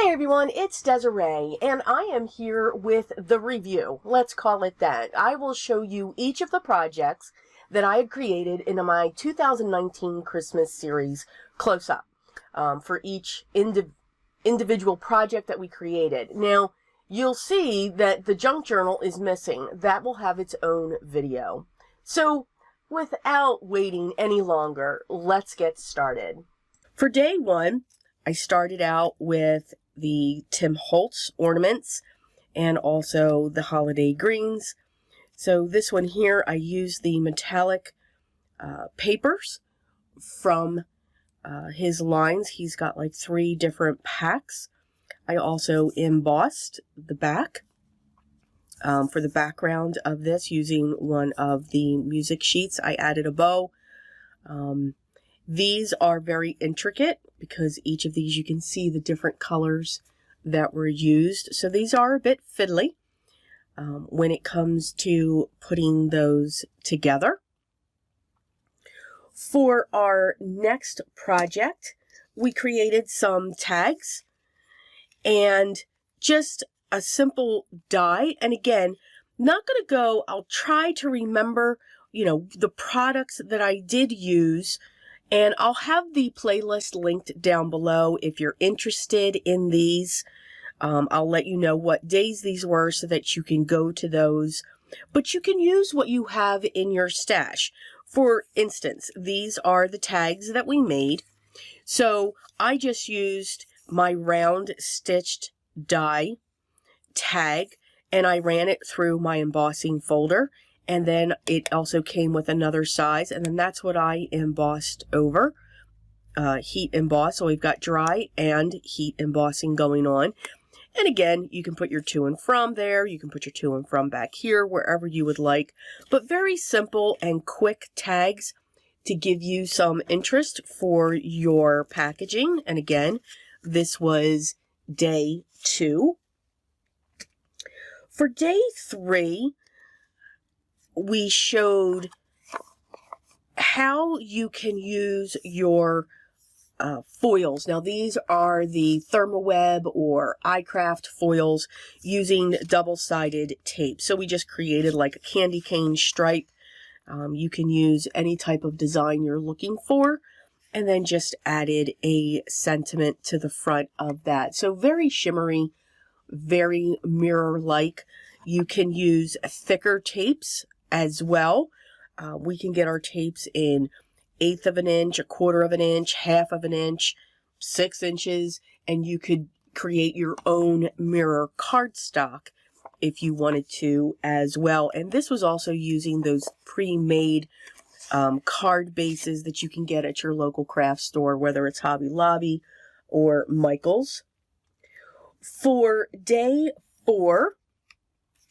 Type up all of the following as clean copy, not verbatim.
Hey everyone, it's Desiree, and I am here with the review. Let's call it that. I will show you each of the projects that I had created in my 2019 Christmas series close up for each individual project that we created. Now, you'll see that the junk journal is missing. That will have its own video. So, without waiting any longer, let's get started. For day one, I started out with the Tim Holtz ornaments and also the holiday greens. So this one here, I used the metallic papers from his lines. He's got like 3 different packs. I also embossed the back for the background of this using one of the music sheets. I added a bow. These are very intricate because each of these you can see the different colors that were used. So these are a bit fiddly when it comes to putting those together. For our next project, we created some tags and just a simple die. And again, not going to go, I'll try to remember, the products that I did use. And I'll have the playlist linked down below if you're interested in these. I'll let you know what days these were so that you can go to those. But you can use what you have in your stash. For instance, these are the tags that we made. So I just used my round stitched die tag and I ran it through my embossing folder. And then it also came with another size, and then that's what I embossed over, heat emboss. So we've got dry and heat embossing going on. And again, you can put your to and from there. You can put your to and from back here, wherever you would like. But very simple and quick tags to give you some interest for your packaging. And again, this was day 2. For day 3, we showed how you can use your foils. Now these are the ThermaWeb or iCraft foils using double-sided tape. So we just created like a candy cane stripe. You can use any type of design you're looking for, and then just added a sentiment to the front of that. So very shimmery, very mirror-like. You can use thicker tapes as well. We can get our tapes in 1/8 of an inch, 1/4 of an inch, 1/2 of an inch, 6 inches, and you could create your own mirror cardstock if you wanted to as well. And this was also using those pre-made card bases that you can get at your local craft store, whether it's Hobby Lobby or Michael's. For day 4,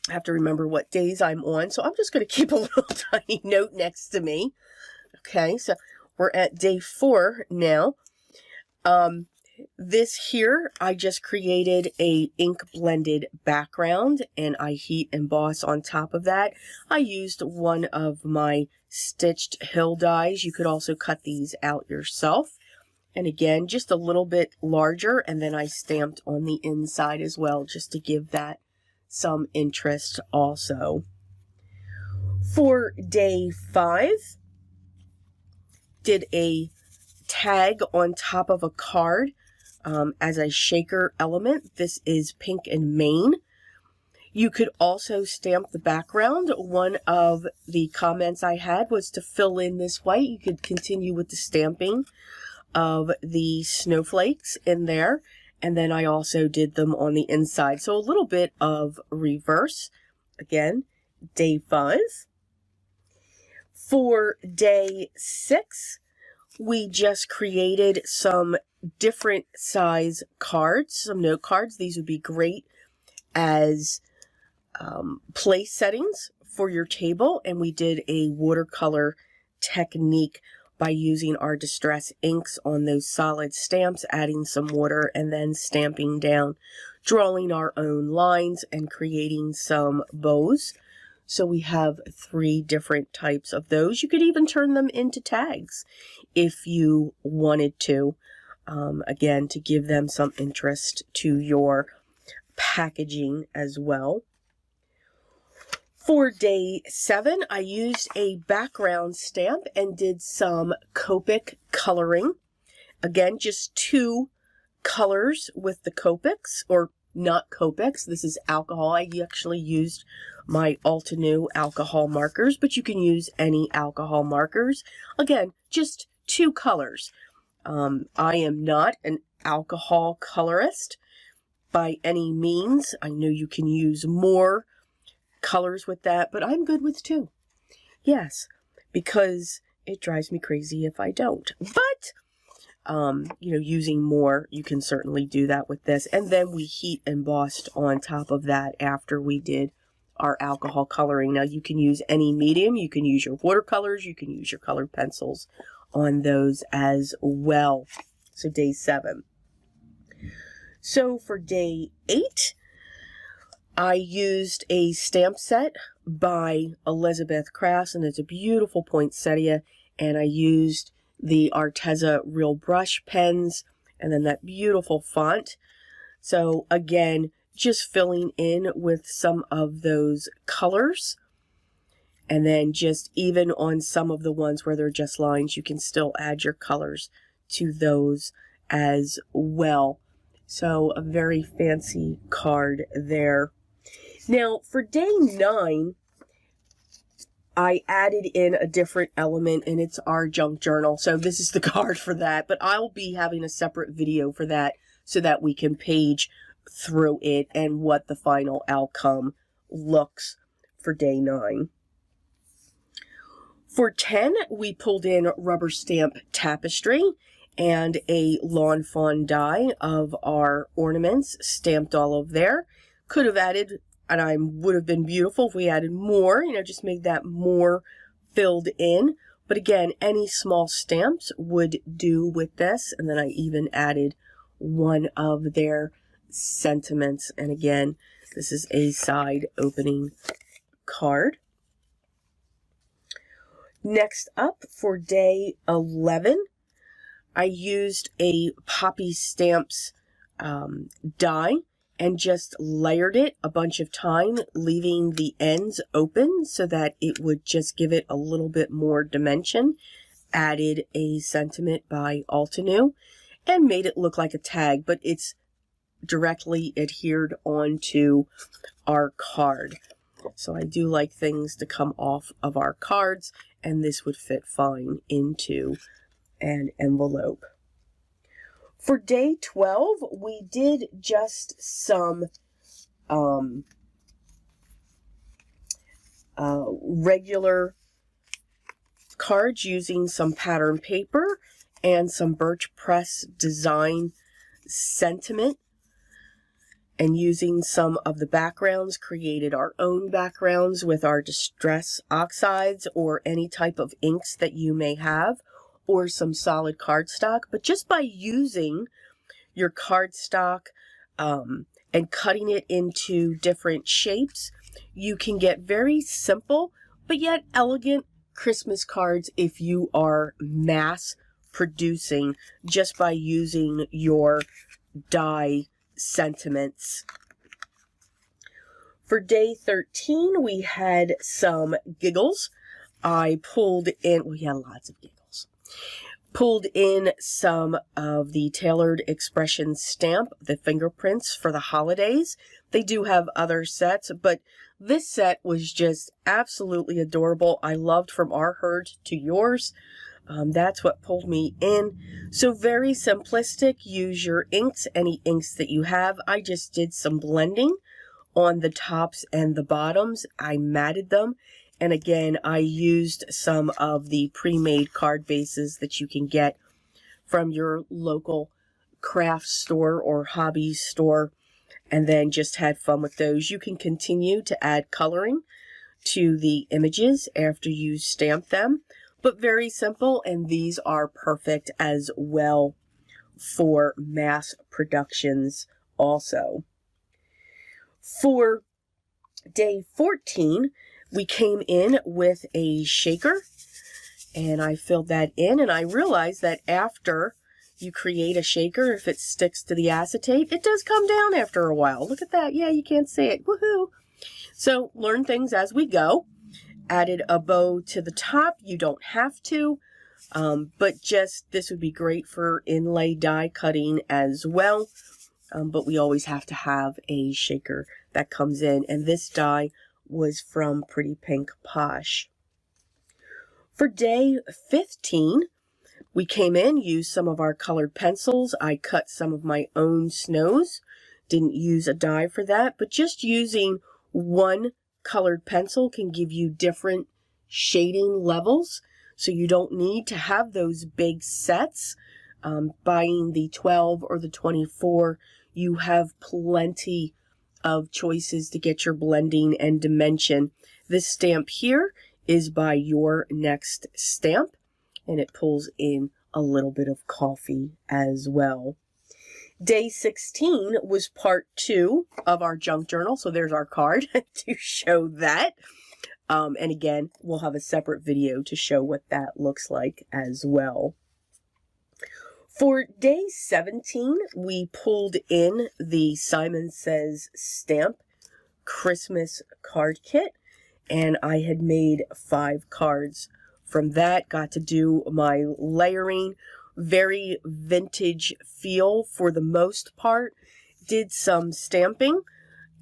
I have to remember what days I'm on, so I'm just going to keep a little tiny note next to me. Okay, so we're at day 4 now. This here, I just created a ink blended background, and I heat emboss on top of that. I used one of my stitched hill dies. You could also cut these out yourself. And again, just a little bit larger, and then I stamped on the inside as well, just to give that some interest also. For day 5, did a tag on top of a card as a shaker element. This is Pink and Maine. You could also stamp the background. One of the comments I had was to fill in this white. You could continue with the stamping of the snowflakes in there. And then I also did them on the inside. So a little bit of reverse. Again, day 5. For day 6, we just created some different size cards, some note cards. These would be great as place settings for your table. And we did a watercolor technique by using our distress inks on those solid stamps, adding some water, and then stamping down, drawing our own lines and creating some bows. So we have 3 different types of those. You could even turn them into tags if you wanted to. again, to give them some interest to your packaging as well. For day 7, I used a background stamp and did some Copic coloring. Again, just 2 colors with the Copics, or not Copics. This is alcohol. I actually used my Altenew alcohol markers, but you can use any alcohol markers. Again, just 2 colors. I am not an alcohol colorist by any means. I know you can use more colors with that, but I'm good with 2. Yes, because it drives me crazy if I don't. But, you know, using more, you can certainly do that with this. And then we heat embossed on top of that after we did our alcohol coloring. Now, you can use any medium. You can use your watercolors. You can use your colored pencils on those as well. So day 7. So for day 8, I used a stamp set by Elizabeth Crafts, and it's a beautiful poinsettia, and I used the Arteza Real Brush pens, and then that beautiful font. So again, just filling in with some of those colors, and then just even on some of the ones where they're just lines, you can still add your colors to those as well. So a very fancy card there. Now, for day 9, I added in a different element, and it's our junk journal. So this is the card for that, but I'll be having a separate video for that so that we can page through it and what the final outcome looks for day 9. For 10, we pulled in rubber stamp Tapestry and a lawn fawn die of our ornaments stamped all over there. Could have added, and I would have been beautiful if we added more, you know, just made that more filled in. But again, any small stamps would do with this. And then I even added one of their sentiments. And again, this is a side opening card. Next up, for day 11, I used a Poppy Stamps die and just layered it a bunch of time, leaving the ends open so that it would just give it a little bit more dimension. Added a sentiment by Altenew and made it look like a tag, but it's directly adhered onto our card. So I do like things to come off of our cards, and this would fit fine into an envelope. For day 12, we did just some regular cards using some pattern paper and some Birch Press design sentiment, and using some of the backgrounds, created our own backgrounds with our distress oxides or any type of inks that you may have, or some solid cardstock. But just by using your cardstock and cutting it into different shapes, you can get very simple but yet elegant Christmas cards if you are mass producing just by using your die sentiments. For day 13, we had some giggles. I pulled in, we had lots of giggles. Pulled in some of the Tailored Expression stamp, the fingerprints for the holidays. They do have other sets, but this set was just absolutely adorable. I loved From Our Herd to Yours. That's what pulled me in. So very simplistic. Use your inks, any inks that you have. I just did some blending on the tops and the bottoms. I matted them. And again, I used some of the pre-made card bases that you can get from your local craft store or hobby store, and then just had fun with those. You can continue to add coloring to the images after you stamp them, but very simple, and these are perfect as well for mass productions also. For day 14, we came in with a shaker, and I filled that in, and I realized that after you create a shaker, if it sticks to the acetate, it does come down after a while. Look at that. Yeah, you can't see it. Woohoo! So learn things as we go. Added a bow to the top. You don't have to, but just this would be great for inlay die cutting as well. But we always have to have a shaker that comes in. And this die was from Pretty Pink Posh. For day 15, we came in, used some of our colored pencils. I cut some of my own snows. Didn't use a die for that, but just using one colored pencil can give you different shading levels. So you don't need to have those big sets. Buying the 12 or the 24, you have plenty of choices to get your blending and dimension. This stamp here is by Your Next Stamp, and it pulls in a little bit of coffee as well. Day 16 was part 2 of our junk journal, so there's our card to show that. And again, we'll have a separate video to show what that looks like as well. For day 17, we pulled in the Simon Says Stamp Christmas card kit, and I had made 5 cards from that. Got to do my layering, very vintage feel for the most part. Did some stamping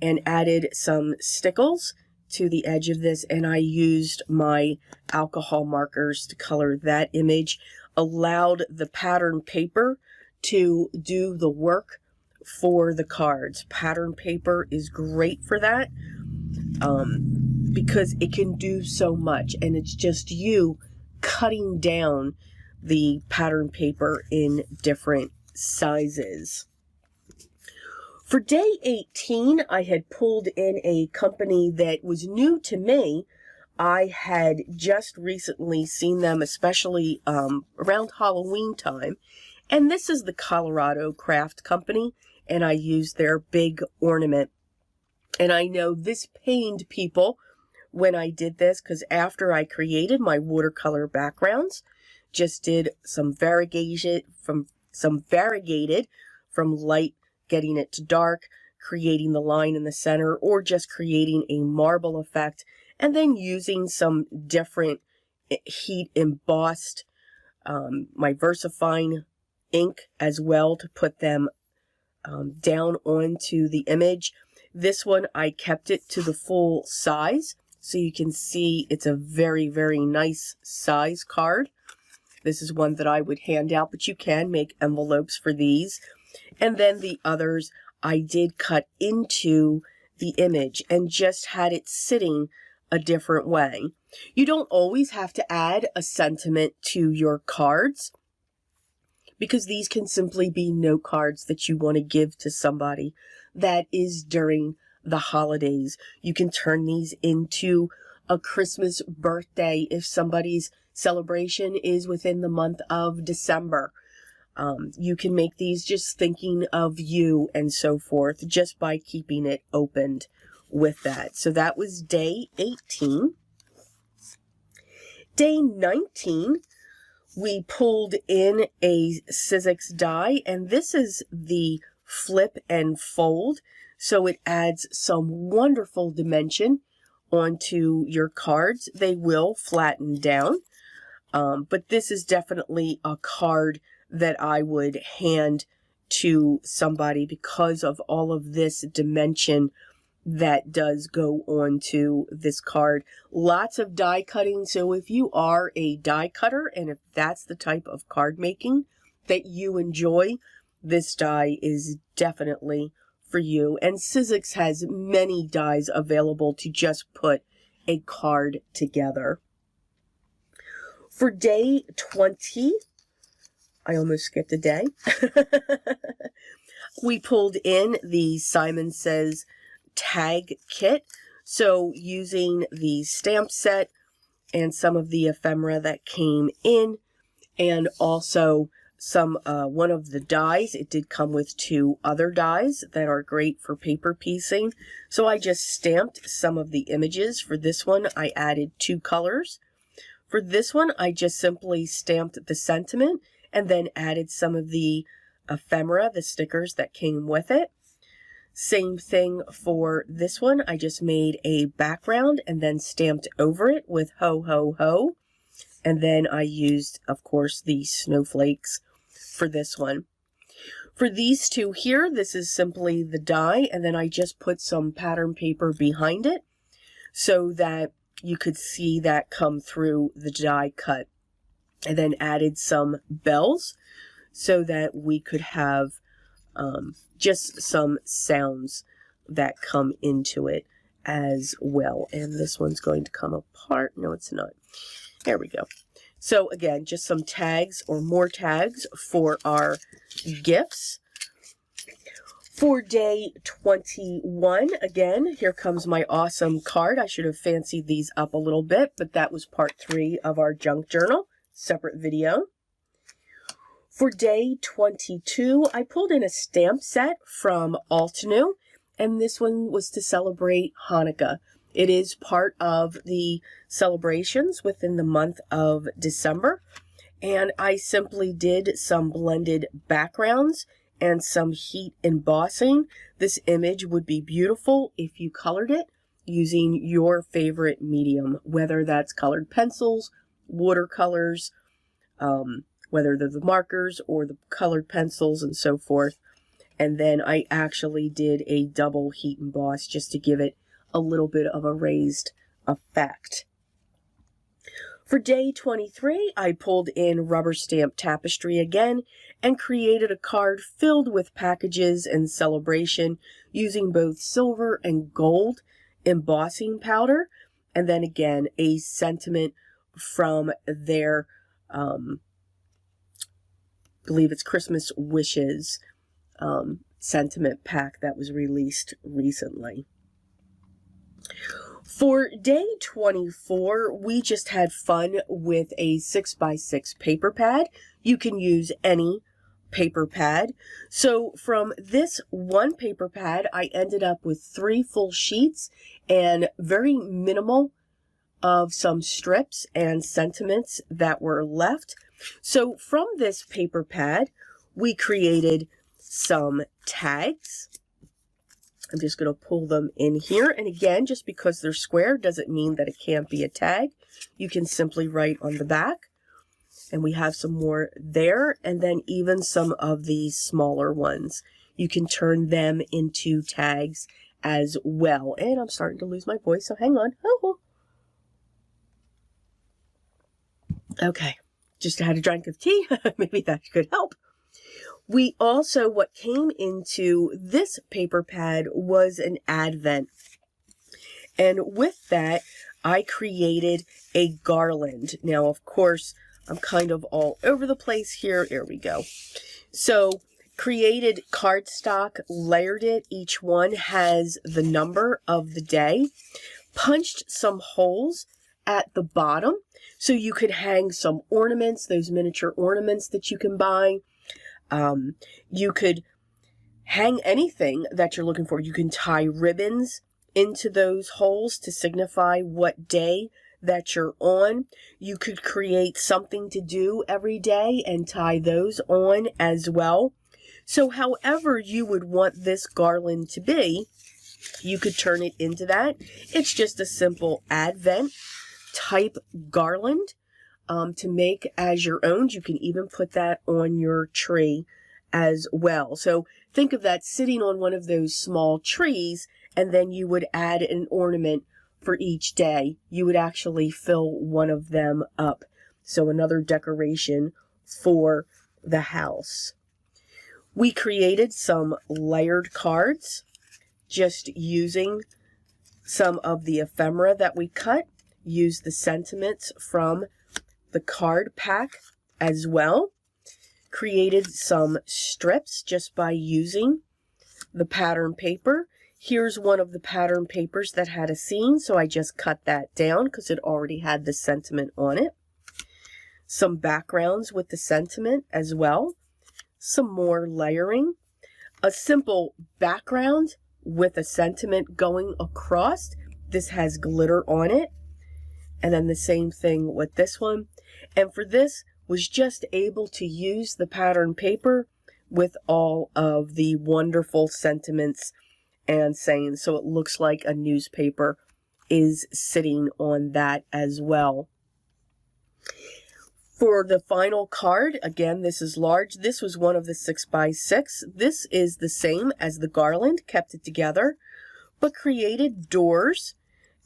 and added some stickles to the edge of this, and I used my alcohol markers to color that image. Allowed the pattern paper to do the work for the cards. Pattern paper is great for that because it can do so much, and it's just you cutting down the pattern paper in different sizes. For day 18, I had pulled in a company that was new to me. I had just recently seen them, especially around Halloween time. And this is the Colorado Craft Company, and I used their big ornament. And I know this pained people when I did this, because after I created my watercolor backgrounds, just did some variegated from light, getting it to dark, creating the line in the center, or just creating a marble effect, and then using some different heat embossed, my VersaFine ink as well to put them down onto the image. This one, I kept it to the full size, so you can see it's a very, very nice size card. This is one that I would hand out, but you can make envelopes for these. And then the others, I did cut into the image and just had it sitting a different way. You don't always have to add a sentiment to your cards, because these can simply be note cards that you want to give to somebody that is during the holidays. You can turn these into a Christmas birthday if somebody's celebration is within the month of December. You can make these just thinking of you and so forth, just by keeping it opened with that. So that was day 18. Day 19, we pulled in a Sizzix die, and this is the flip and fold, so it adds some wonderful dimension onto your cards. They will flatten down, but this is definitely a card that I would hand to somebody because of all of this dimension that does go on to this card. Lots of die cutting, so if you are a die cutter and if that's the type of card making that you enjoy, this die is definitely for you. And Sizzix has many dies available to just put a card together. For day 20, I almost skipped a day, we pulled in the Simon Says tag kit. So using the stamp set and some of the ephemera that came in, and also some one of the dies. It did come with 2 other dies that are great for paper piecing. So I just stamped some of the images. For this one, I added 2 colors. For this one, I just simply stamped the sentiment and then added some of the ephemera, the stickers that came with it. Same thing for this one. I just made a background and then stamped over it with ho ho ho. And then I used, of course, the snowflakes for this one. For these two here, this is simply the die, and then I just put some pattern paper behind it so that you could see that come through the die cut. And then added some bells so that we could have just some sounds that come into it as well. And this one's going to come apart. No, it's not. There we go. So again, just some tags or more tags for our gifts. For day 21, again, here comes my awesome card. I should have fancied these up a little bit, but that was part 3 of our junk journal, separate video. For day 22, I pulled in a stamp set from Altenew, and this one was to celebrate Hanukkah. It is part of the celebrations within the month of December, and I simply did some blended backgrounds and some heat embossing. This image would be beautiful if you colored it using your favorite medium, whether that's colored pencils, watercolors, whether they're the markers or the colored pencils and so forth. And then I actually did a double heat emboss just to give it a little bit of a raised effect. For day 23, I pulled in rubber stamp tapestry again and created a card filled with packages and celebration using both silver and gold embossing powder. And then again, a sentiment from their, I believe it's Christmas Wishes sentiment pack that was released recently. For day 24, we just had fun with a 6x6 paper pad. You can use any paper pad. So from this one paper pad, I ended up with 3 full sheets and very minimal of some strips and sentiments that were left. So from this paper pad, we created some tags. I'm just going to pull them in here. And again, just because they're square doesn't mean that it can't be a tag. You can simply write on the back. And we have some more there. And then even some of these smaller ones. You can turn them into tags as well. And I'm starting to lose my voice, so hang on. Oh. Okay, just had a drink of tea. Maybe that could help. We also, what came into this paper pad was an advent. And with that, I created a garland. Now, of course, I'm kind of all over the place here. Here we go. So, created cardstock, layered it. Each one has the number of the day. Punched some holes at the bottom so you could hang some ornaments, those miniature ornaments that you can buy. You could hang anything that you're looking for. You can tie ribbons into those holes to signify what day that you're on. You could create something to do every day and tie those on as well. So however you would want this garland to be, you could turn it into that. It's just a simple advent type garland. To make as your own. You can even put that on your tree as well. So think of that sitting on one of those small trees, and then you would add an ornament for each day. You would actually fill one of them up. So another decoration for the house. We created some layered cards just using some of the ephemera that we cut. Used the sentiments from the card pack as well. Created some strips just by using the pattern paper. Here's one of the pattern papers that had a scene, so I just cut that down because it already had the sentiment on it. Some backgrounds with the sentiment as well. Some more layering. A simple background with a sentiment going across. This has glitter on it. And then the same thing with this one. And for this, was just able to use the pattern paper with all of the wonderful sentiments and sayings. So it looks like a newspaper is sitting on that as well. For the final card, again, this is large. This was one of the 6x6. This is the same as the garland, kept it together, but created doors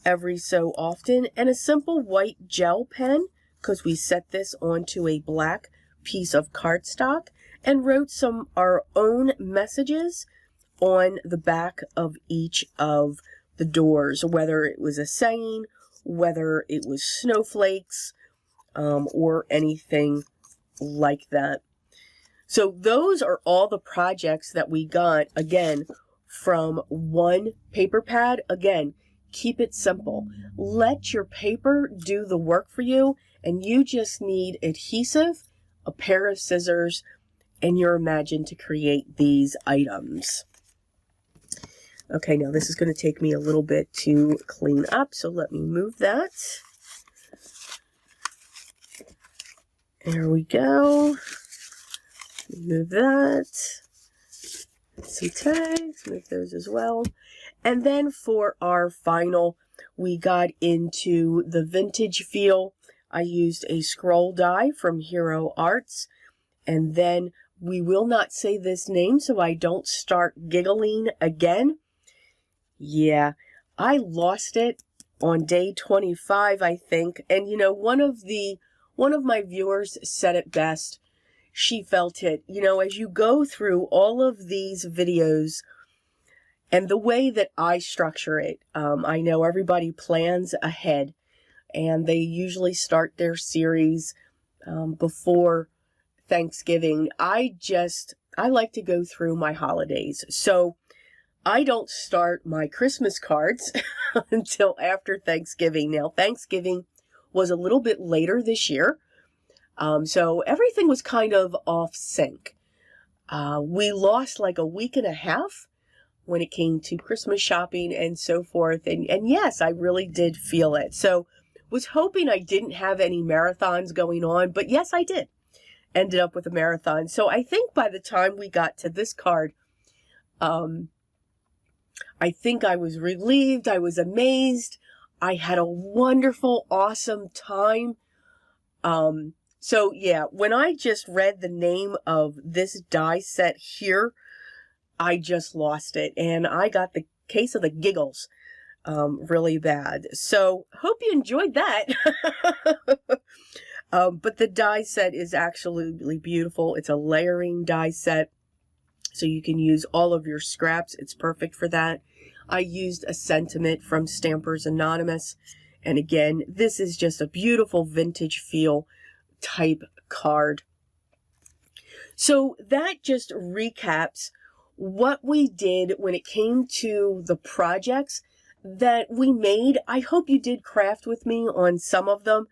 every so often, and a simple white gel pen, because we set this onto a black piece of cardstock, and wrote some our own messages on the back of each of the doors, whether it was a saying, whether it was snowflakes, or anything like that. So those are all the projects that we got, again, from one paper pad. Again, keep it simple. Let your paper do the work for you, and you just need adhesive, a pair of scissors, and your imagine to create these items. Okay, now this is going to take me a little bit to clean up, so let me move that. There we go. Move that. Some tags, move those as well. And then for our final, we got into the vintage feel. I used a scroll die from Hero Arts. And then we will not say this name so I don't start giggling again. Yeah, I lost it on day 25, I think. And you know, one of my viewers said it best. She felt it, you know, as you go through all of these videos and the way that I structure it. I know everybody plans ahead, and they usually start their series before Thanksgiving. I like to go through my holidays. So I don't start my Christmas cards until after Thanksgiving. Now, Thanksgiving was a little bit later this year. So everything was kind of off sync. We lost like a week and a half when it came to Christmas shopping and so forth. And yes, I really did feel it. So was hoping I didn't have any marathons going on, but yes, I did. Ended up with a marathon. So I think by the time we got to this card, I think I was relieved. I was amazed. I had a wonderful, awesome time. So yeah, when I just read the name of this die set here, I just lost it. And I got the case of the giggles really bad. So hope you enjoyed that. But the die set is absolutely beautiful. It's a layering die set, so you can use all of your scraps. It's perfect for that. I used a sentiment from Stampers Anonymous. And again, this is just a beautiful vintage feel type card. So that just recaps what we did when it came to the projects that we made. I hope you did craft with me on some of them.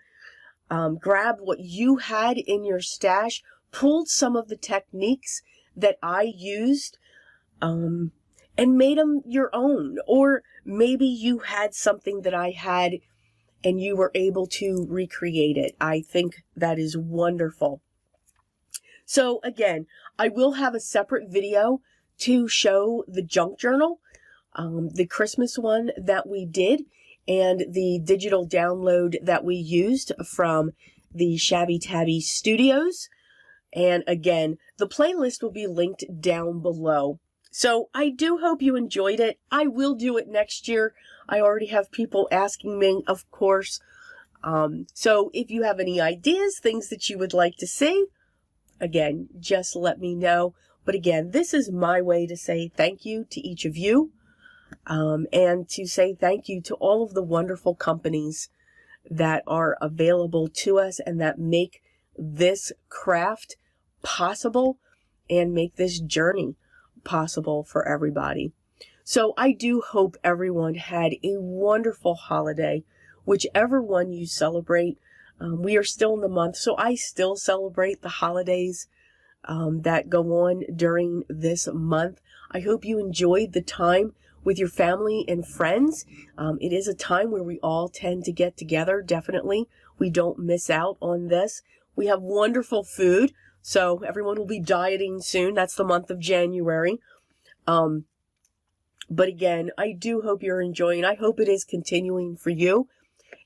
Grab what you had in your stash, pulled some of the techniques that I used, and made them your own. Or maybe you had something that I had and you were able to recreate it. I think that is wonderful. So again, I will have a separate video to show the junk journal, the Christmas one that we did, and the digital download that we used from the Shabby Tabby Studios. And again, the playlist will be linked down below. So I do hope you enjoyed it. I will do it next year. I already have people asking me, of course. So if you have any ideas, things that you would like to see, again, just let me know. But again, this is my way to say thank you to each of you, and to say thank you to all of the wonderful companies that are available to us and that make this craft possible and make this journey possible for everybody. So I do hope everyone had a wonderful holiday, whichever one you celebrate. We are still in the month, so I still celebrate the holidays that go on during this month. I hope you enjoyed the time with your family and friends. It is a time where we all tend to get together, definitely. We don't miss out on this. We have wonderful food. So everyone will be dieting soon. That's the month of January. But again, I do hope you're enjoying. I hope it is continuing for you.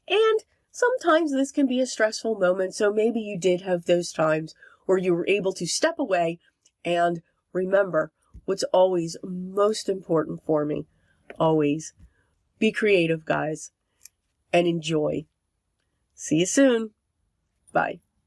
And sometimes this can be a stressful moment. So maybe you did have those times where you were able to step away and remember what's always most important for me. Always be creative, guys, and enjoy. See you soon. Bye.